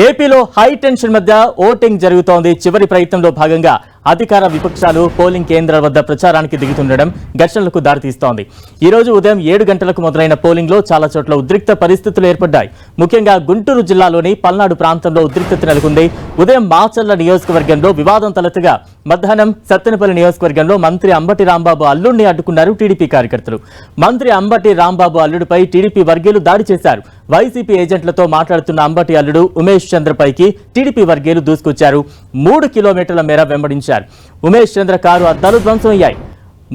ఏపీలో high tension మధ్య voting జరుగుతోంది. చివరి ప్రయత్నంలో భాగంగా అధికార విపక్షాలు పోలింగ్ కేంద్రాల వద్ద ప్రచారానికి దిగుతుండడం ఘర్షణలకు దారితీస్తోంది. ఈ రోజు ఉదయం 7 గంటలకు మొదలైన పోలింగ్ లో చాలా చోట్ల ఉద్రిక్త పరిస్థితులు ఏర్పడ్డాయి. ముఖ్యంగా గుంటూరు జిల్లాలోని పల్నాడు ప్రాంతంలో ఉద్రిక్తత నెలకొంది. ఉదయం మాచర్ల నియోజకవర్గంలో వివాదం తలెత్తగా మధ్యాహ్నం సత్తెనపల్లి నియోజకవర్గంలో మంత్రి అంబటి రాంబాబు అల్లుడిని అడ్డుకున్నారు టీడీపీ కార్యకర్తలు. మంత్రి అంబటి రాంబాబు అల్లుడిపై టీడీపీ వర్గీయులు దాడి చేశారు. వైసీపీ ఏజెంట్లతో మాట్లాడుతున్న అంబటి అల్లుడు ఉమేష్ చంద్రపైకి టీడీపీ వర్గీయులు దూసుకొచ్చారు. 3 కిలోమీటర్ల మేర వెంబడించారు. ఉమేష్ చంద్ర కారు అద్దాలు ధ్వంసమయ్యాయి.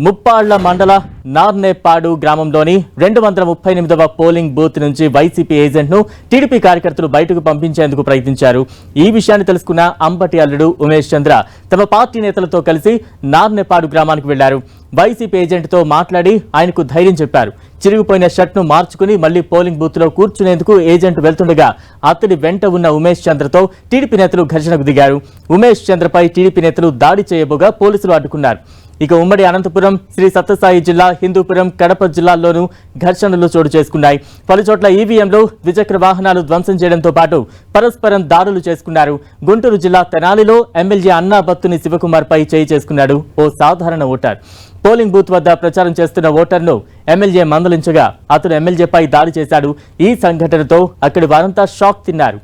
ముప్పాళ్ల మండల నార్నేపాడు గ్రామంలోని 238వ పోలింగ్ బూత్ నుంచి వైసీపీ ఏజెంట్ను టీడీపీ కార్యకర్తలు బయటకు పంపించేందుకు ప్రయత్నించారు. ఈ విషయాన్ని తెలుసుకున్న అంబటి అల్లుడు ఉమేష్ చంద్ర తమ పార్టీ నేతలతో కలిసి నార్నేపాడు గ్రామానికి వెళ్లారు. వైసీపీ ఏజెంట్తో మాట్లాడి ఆయనకు ధైర్యం చెప్పారు. చిరిగిపోయిన షర్ట్ను మార్చుకుని మళ్లీ పోలింగ్ బూత్ లో కూర్చునేందుకు ఏజెంట్ వెళ్తుండగా అతడి వెంట ఉన్న ఉమేష్ చంద్రతో టీడీపీ నేతలు ఘర్షణకు దిగారు. ఉమేష్ చంద్రపై టీడీపీ నేతలు దాడి చేయబోగా పోలీసులు అడ్డుకున్నారు. ఇక ఉమ్మడి అనంతపురం, శ్రీ సత్యసాయి జిల్లా, హిందూపురం, కడప జిల్లాల్లోనూ ఘర్షణలు చోటు చేసుకున్నాయి. పలుచోట్ల ఈవీఎంలు, ద్విచక్ర వాహనాలు ధ్వంసం చేయడంతో పాటు పరస్పరం దాడులు చేసుకున్నారు. గుంటూరు జిల్లా తెనాలిలో ఎమ్మెల్యే అన్నా బత్తుని శివకుమార్ పై చేయి చేసుకున్నాడు ఓ సాధారణ ఓటర్. పోలింగ్ బూత్ వద్ద ప్రచారం చేస్తున్న ఓటర్ను ఎమ్మెల్యే మందలించగా అతడు ఎమ్మెల్యేపై దాడి చేశాడు. ఈ సంఘటనతో అక్కడి వారంతా షాక్ తిన్నారు.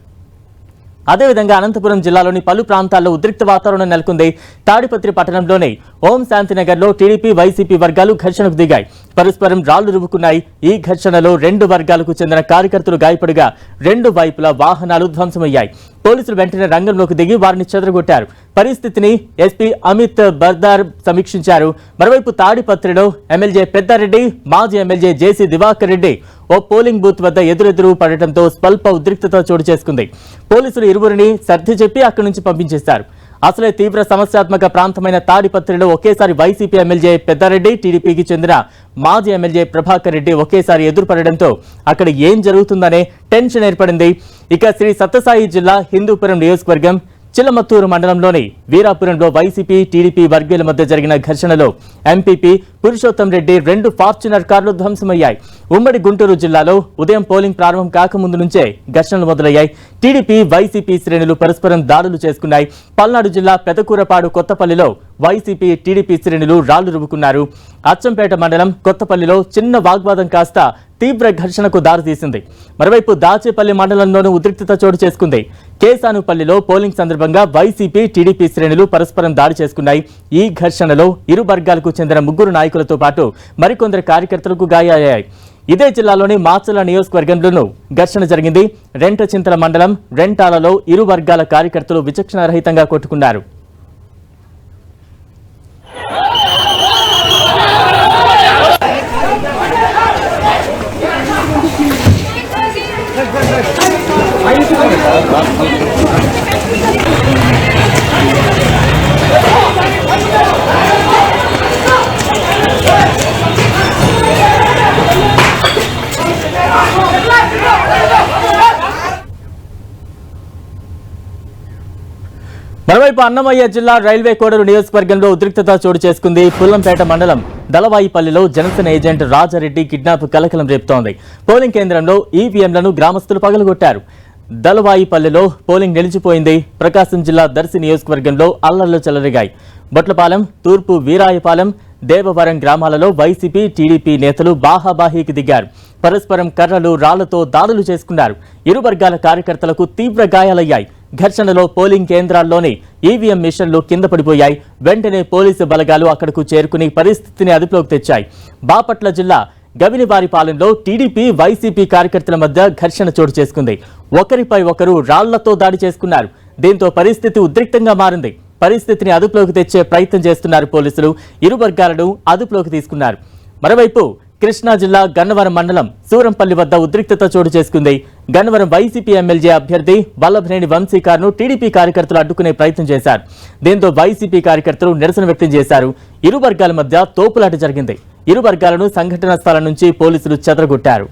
అదేవిధంగా అనంతపురం జిల్లాలోని పలు ప్రాంతాల్లో ఉద్రిక్త వాతావరణం నెలకొంది. తాడిపత్రి పట్టణంలోని ఓం శాంతినగర్ లో టీడీపీ, వైసీపీ వర్గాలు ఘర్షణకు దిగాయి. పరస్పరం రాళ్లు రువ్వుకున్నాయి. ఈ ఘర్షణలో 2 వర్గాలకు చెందిన కార్యకర్తలు గాయపడగా 2 వైపులా వాహనాలు ధ్వంసమయ్యాయి. పోలీసులు వెంటనే రంగంలోకి దిగి వారిని చెదరగొట్టారు. పరిస్థితిని ఎస్పీ అమిత్ బర్దార్ సమీక్షించారు. మరోవైపు తాడిపత్రిలో ఎమ్మెల్యే పెద్దారెడ్డి, మాజీ ఎమ్మెల్యే జేసీ దివాకర్ రెడ్డి ఓ పోలింగ్ బూత్ వద్ద ఎదురెదురు పడటంతో స్వల్ప ఉద్రిక్తత చోటు చేసుకుంది. పోలీసులు ఇరువురిని సర్ది చెప్పి అక్కడి నుంచి పంపించేశారు. అసలే తీవ్ర సమస్యాత్మక ప్రాంతమైన తాడిపత్రిలో ఒకేసారి వైసీపీ ఎమ్మెల్యే పెద్దారెడ్డి, టీడీపీకి చెందిన మాజీ ఎమ్మెల్యే ప్రభాకర్ రెడ్డి ఒకేసారి ఎదురుపడడంతో అక్కడ ఏం జరుగుతుందనే టెన్షన్ ఏర్పడింది. ఇక శ్రీ సత్యసాయి జిల్లా హిందూపురం నియోజకవర్గం చిలమత్తూరు మండలంలోని వీరాపురంలో వైసీపీ, టీడీపీ వర్గీయుల మధ్య జరిగిన ఘర్షణలో ఎంపీపీ పురుషోత్తం రెడ్డి 2 ఫార్చునర్ కార్లు ధ్వంసమయ్యాయి. ఉమ్మడి గుంటూరు జిల్లాలో ఉదయం పోలింగ్ ప్రారంభం కాకముందు నుంచే ఘర్షణలు మొదలయ్యాయి. టీడీపీ, వైసీపీ శ్రేణులు పరస్పరం దాడులు చేసుకున్నాయి. పల్నాడు జిల్లా పెదకూరపాడు కొత్తపల్లిలో వైసీపీ, టీడీపీ శ్రేణులు రాళ్లు రువ్వుకున్నారు. అచ్చంపేట మండలం కొత్తపల్లిలో చిన్న వాగ్వాదం కాస్త తీవ్ర ఘర్షణకు దారితీసింది. మరోవైపు దాచేపల్లి మండలంలోనూ ఉద్రిక్తత చోటు చేసుకుంది. కేసానుపల్లిలో పోలింగ్ సందర్భంగా వైసీపీ, టీడీపీ శ్రేణులు పరస్పరం దాడి చేసుకున్నాయి. ఈ ఘర్షణలో ఇరు వర్గాలకు చెందిన 3 నాయకులతో పాటు మరికొందరు కార్యకర్తలకు గాయాలయ్యాయి. ఇదే జిల్లాలోని మాచర్ల నియోజకవర్గంలోనూ ఘర్షణ జరిగింది. రెంటచింతల మండలం రెంటాలలో ఇరు వర్గాల కార్యకర్తలు విచక్షణారహితంగా కొట్టుకున్నారు. మరోవైపు అన్నమయ్య జిల్లా రైల్వే కోడలు నియోజకవర్గంలో ఉద్రిక్తత చోటు చేసుకుంది. పుల్లంపేట మండలం దళవాయిపల్లిలో జనసేన ఏజెంట్ రాజారెడ్డి కిడ్నాప్ కలకలం రేపుతోంది. పోలింగ్ కేంద్రంలో ఈవీఎంలను గ్రామస్తులు పగలగొట్టారు. దళవాయిపల్లిలో పోలింగ్ నిలిచిపోయింది. ప్రకాశం జిల్లా దర్శి నియోజకవర్గంలో అల్లర్లు చెలరేగాయి. బొట్లపాలెం, తూర్పు వీరాయపాలెం, దేవవరం గ్రామాలలో వైసీపీ, టీడీపీ నేతలు బాహాబాహీకి దిగారు. పరస్పరం కర్రలు, రాళ్లతో దాడులు చేసుకున్నారు. ఇరు వర్గాల కార్యకర్తలకు తీవ్ర గాయాలయ్యాయి. ఘర్షణలో పోలింగ్ కేంద్రాల్లోని ఈవీఎం మిషన్లు కింద పడిపోయాయి. వెంటనే పోలీసు బలగాలు అక్కడకు చేరుకుని పరిస్థితిని అదుపులోకి తెచ్చాయి. బాపట్ల జిల్లా గవినివారిపాలెంలో టీడీపీ, వైసీపీ కార్యకర్తల మధ్య ఘర్షణ చోటు చేసుకుంది. ఒకరిపై ఒకరు రాళ్లతో దాడి చేసుకున్నారు. దీంతో పరిస్థితి ఉద్రిక్తంగా మారింది. పరిస్థితిని అదుపులోకి తెచ్చే ప్రయత్నం చేస్తున్నారు పోలీసులు. ఇరు వర్గాలను అదుపులోకి తీసుకున్నారు. మరోవైపు కృష్ణా జిల్లా గన్నవరం మండలం సూరంపల్లి వద్ద ఉద్రిక్తత చోటు చేసుకుంది. గన్నవరం వైసీపీ ఎమ్మెల్యే అభ్యర్థి వల్లభనేని వంశీకార్ను టీడీపీ కార్యకర్తలు అడ్డుకునే ప్రయత్నం చేశారు. దీంతో వైసీపీ కార్యకర్తలు నిరసన వ్యక్తం చేశారు. ఇరు వర్గాల మధ్య తోపులాట జరిగింది. ఇరు వర్గాలను సంఘటనా స్థలం నుంచి పోలీసులు చెదరగొట్టారు.